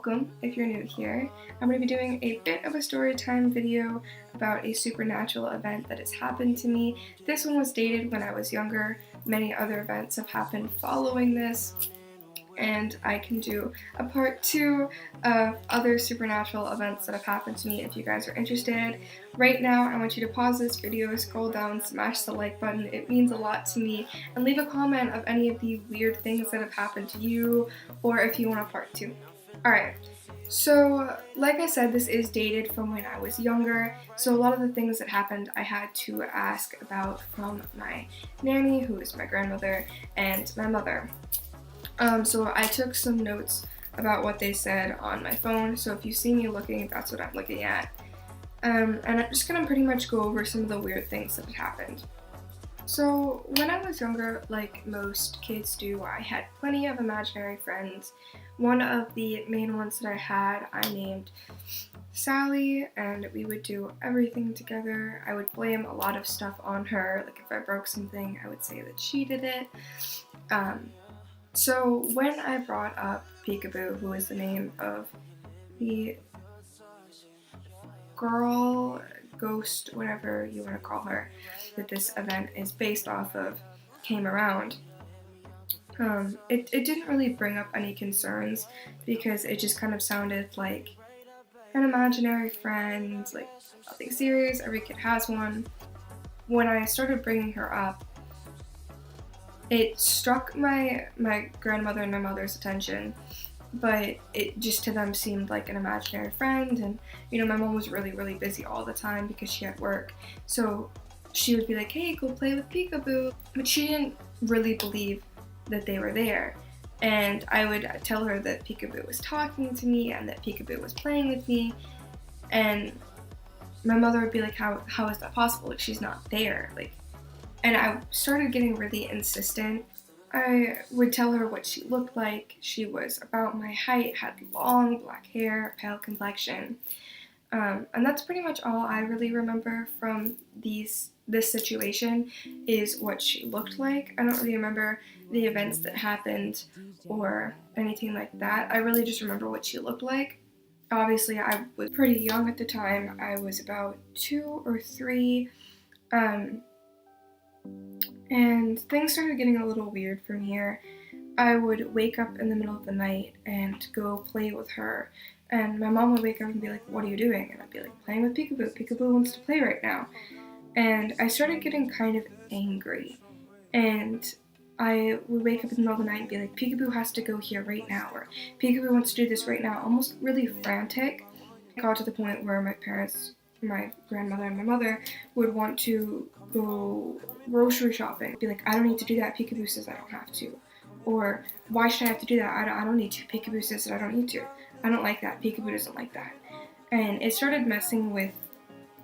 welcome if you're new here. I'm going to be doing a bit of a story time video about a supernatural event that has happened to me. This one was dated when I was younger. Many other events have happened following this, and I can do a part 2 of other supernatural events that have happened to me if you guys are interested. Right now, I want you to pause this video, scroll down, smash the like button. It means a lot to me, and leave a comment of any of the weird things that have happened to you, or if you want a part 2. Alright, so like I said, this is dated from when I was younger, so a lot of the things that happened I had to ask about from my nanny, who is my grandmother, and my mother. So I took some notes about what they said on my phone, so if you see me looking, that's what I'm looking at. And I'm just gonna pretty much go over some of the weird things that had happened. So when I was younger, like most kids do, I had plenty of imaginary friends. One of the main ones that I had, I named Sally, and we would do everything together. I would blame a lot of stuff on her, like if I broke something, I would say that she did it. So when I brought up Peekaboo, who is the name of the girl, ghost, whatever you want to call her, that this event is based off of, came around, it didn't really bring up any concerns because it just kind of sounded like an imaginary friend, like nothing serious, every kid has one. When I started bringing her up, it struck my grandmother and my mother's attention, but it just to them seemed like an imaginary friend, and my mom was really busy all the time because she had work, so she would be like, hey, go play with Peekaboo, but she didn't really believe that they were there. And I would tell her that Peekaboo was talking to me and that Peekaboo was playing with me, and my mother would be like, how is that possible? Like, she's not there. And I started getting really insistent. I would tell her what she looked like. She was about my height, had long black hair, pale complexion. And that's pretty much all I really remember from this situation, is what she looked like. I don't really remember the events that happened or anything like that. I really just remember what she looked like. Obviously, I was pretty young at the time. I was about 2 or 3. And things started getting a little weird from here. I would wake up in the middle of the night and go play with her, and my mom would wake up and be like, what are you doing? And I'd be like, playing with Peekaboo. Peekaboo wants to play right now. And I started getting kind of angry, and I would wake up in the middle of the night and be like, Peekaboo has to go here right now, or Peekaboo wants to do this right now, almost really frantic. It got to the point where my parents, my grandmother and my mother, would want to go grocery shopping. Be like, I don't need to do that, Peekaboo says I don't have to. Or, why should I have to do that? I don't need to. Peekaboo says that I don't need to. I don't like that. Peekaboo doesn't like that. And it started messing with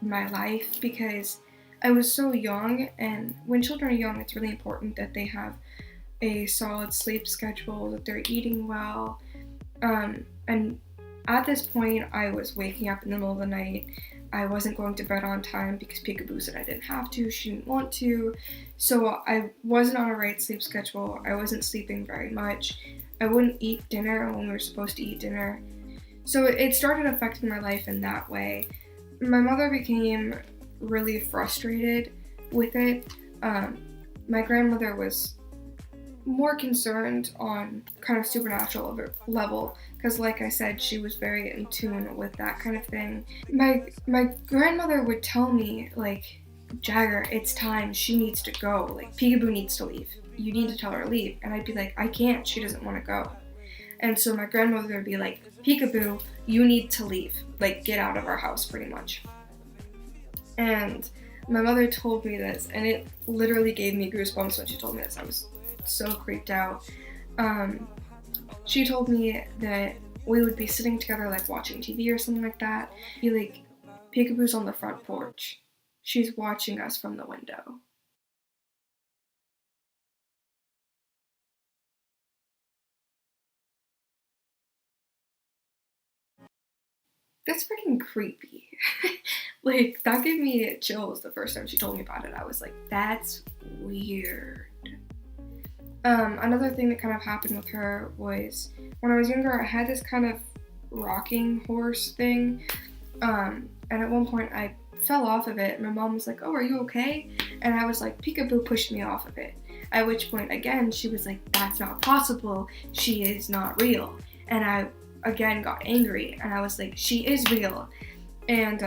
my life because I was so young, and when children are young, it's really important that they have a solid sleep schedule, that they're eating well. And at this point, I was waking up in the middle of the night. I wasn't going to bed on time because Peekaboo said I didn't have to, she didn't want to. So I wasn't on a right sleep schedule. I wasn't sleeping very much. I wouldn't eat dinner when we were supposed to eat dinner. So it started affecting my life in that way. My mother became really frustrated with it. My grandmother was more concerned on kind of supernatural level, because like I said, she was very in tune with that kind of thing. My grandmother would tell me, like, Jagger, it's time, she needs to go, like, Peekaboo needs to leave, you need to tell her to leave. And I'd be like, I can't, she doesn't want to go. And so my grandmother would be like, Peekaboo, you need to leave, like, get out of our house, pretty much. And my mother told me this, and it literally gave me goosebumps when she told me this. I was so creeped out. She told me that we would be sitting together, like watching TV or something like that. Be like, Peekaboo's on the front porch. She's watching us from the window. That's freaking creepy. Like, that gave me chills the first time she told me about it. I was like, that's weird. Another thing that kind of happened with her was when I was younger, I had this kind of rocking horse thing. And at one point I fell off of it. My mom was like, "Oh, are you okay?" And I was like, "Peekaboo pushed me off of it." At which point, again, she was like, "That's not possible. She is not real." And I, again, got angry. And I was like, "She is real." And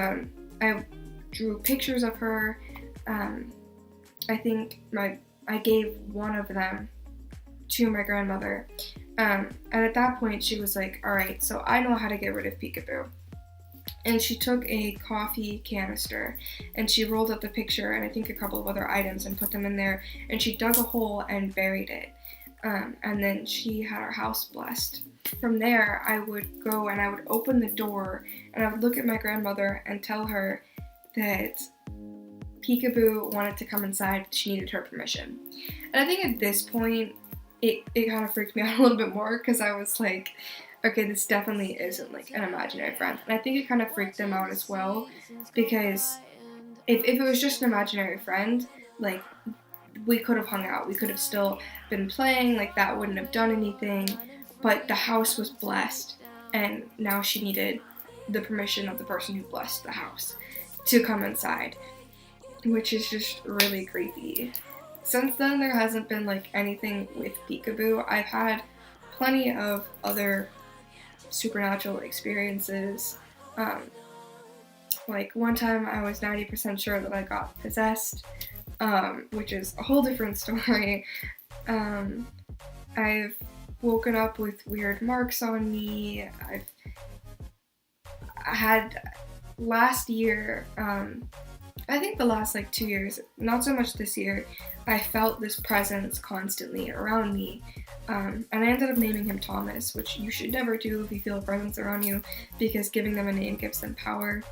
I drew pictures of her. I think I gave one of them to my grandmother. And at that point, she was like, "All right, so I know how to get rid of Peekaboo." And she took a coffee canister and she rolled up the picture and I think a couple of other items and put them in there, and she dug a hole and buried it. And then she had our house blessed. From there, I would go and I would open the door and I would look at my grandmother and tell her that Peekaboo wanted to come inside, but she needed her permission. And I think at this point, it kind of freaked me out a little bit more, because I was like, okay, this definitely isn't like an imaginary friend. And I think it kind of freaked them out as well, because if it was just an imaginary friend, like, we could have hung out, we could have still been playing, like that wouldn't have done anything, but the house was blessed, and now she needed the permission of the person who blessed the house to come inside, which is just really creepy. Since then, there hasn't been like anything with Peekaboo. I've had plenty of other supernatural experiences. Like one time I was 90% sure that I got possessed, which is a whole different story. I've woken up with weird marks on me. I had last year, I think the last like 2 years, not so much this year, I felt this presence constantly around me. And I ended up naming him Thomas, which you should never do if you feel a presence around you, because giving them a name gives them power.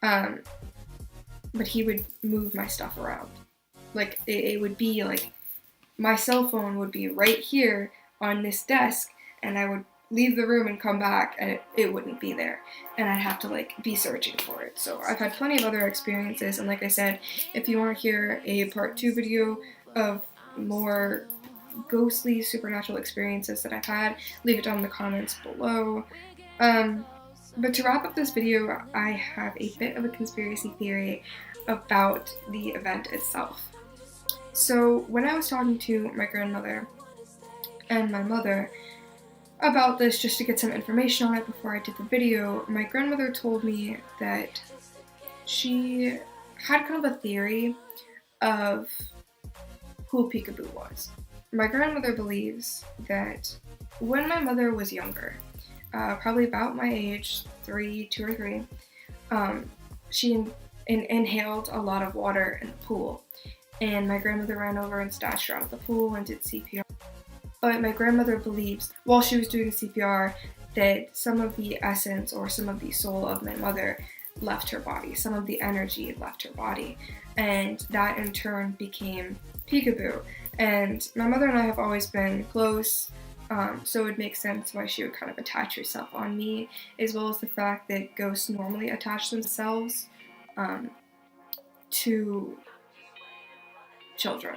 But he would move my stuff around. Like, it would be like, my cell phone would be right here on this desk, and I would leave the room and come back, and it wouldn't be there, and I'd have to like be searching for it. So I've had plenty of other experiences, and like I said, if you want to hear a part 2 video of more ghostly supernatural experiences that I've had, leave it down in the comments below. But to wrap up this video, I have a bit of a conspiracy theory about the event itself. So when I was talking to my grandmother and my mother about this, just to get some information on it before I did the video, my grandmother told me that she had kind of a theory of who Peekaboo was. My grandmother believes that when my mother was younger, probably about my age, 2 or 3, she inhaled a lot of water in the pool, and my grandmother ran over and snatched her out of the pool and did CPR. But my grandmother believes, while she was doing CPR, that some of the essence or some of the soul of my mother left her body, some of the energy left her body, and that in turn became Peekaboo. And my mother and I have always been close, so it would make sense why she would kind of attach herself on me, as well as the fact that ghosts normally attach themselves to children.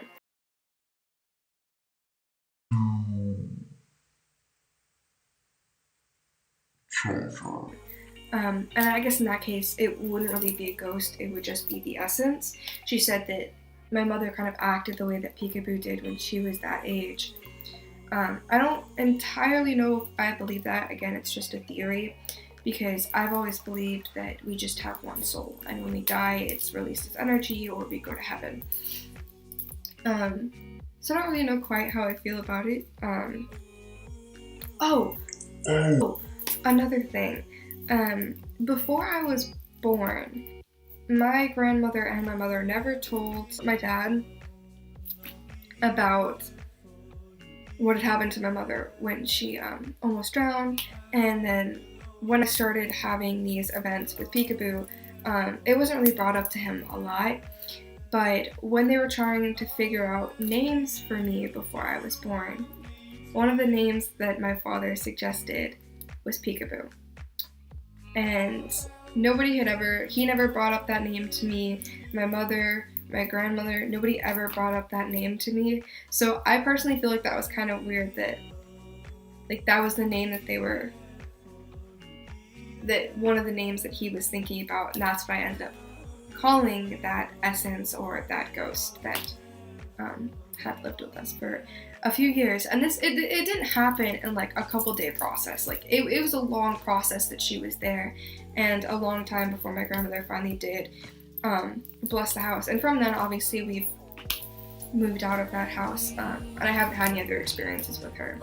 And I guess in that case, it wouldn't really be a ghost, it would just be the essence. She said that my mother kind of acted the way that Peekaboo did when she was that age. I don't entirely know if I believe that. Again, it's just a theory, because I've always believed that we just have one soul, and when we die, it's released as energy, or we go to heaven. So I don't really know quite how I feel about it. Another thing. Before I was born, my grandmother and my mother never told my dad about what had happened to my mother when she almost drowned. And then when I started having these events with Peekaboo, it wasn't really brought up to him a lot. But when they were trying to figure out names for me before I was born, one of the names that my father suggested was Peekaboo. And he never brought up that name to me. My mother, my grandmother, nobody ever brought up that name to me. So I personally feel like that was kind of weird, that like that was the name that they were one of the names that he was thinking about, and that's what I ended up calling that essence or that ghost that had lived with us for a few years. And it didn't happen in like a couple day process. Like it was a long process that she was there, and a long time before my grandmother finally did bless the house. And from then, obviously, we've moved out of that house, and I haven't had any other experiences with her.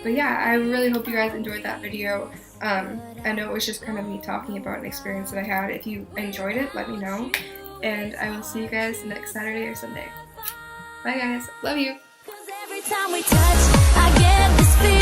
But yeah, I really hope you guys enjoyed that video. I know it was just kind of me talking about an experience that I had. If you enjoyed it, let me know, and I will see you guys next Saturday or Sunday. Bye guys, love you. Every time we touch, I get this feeling.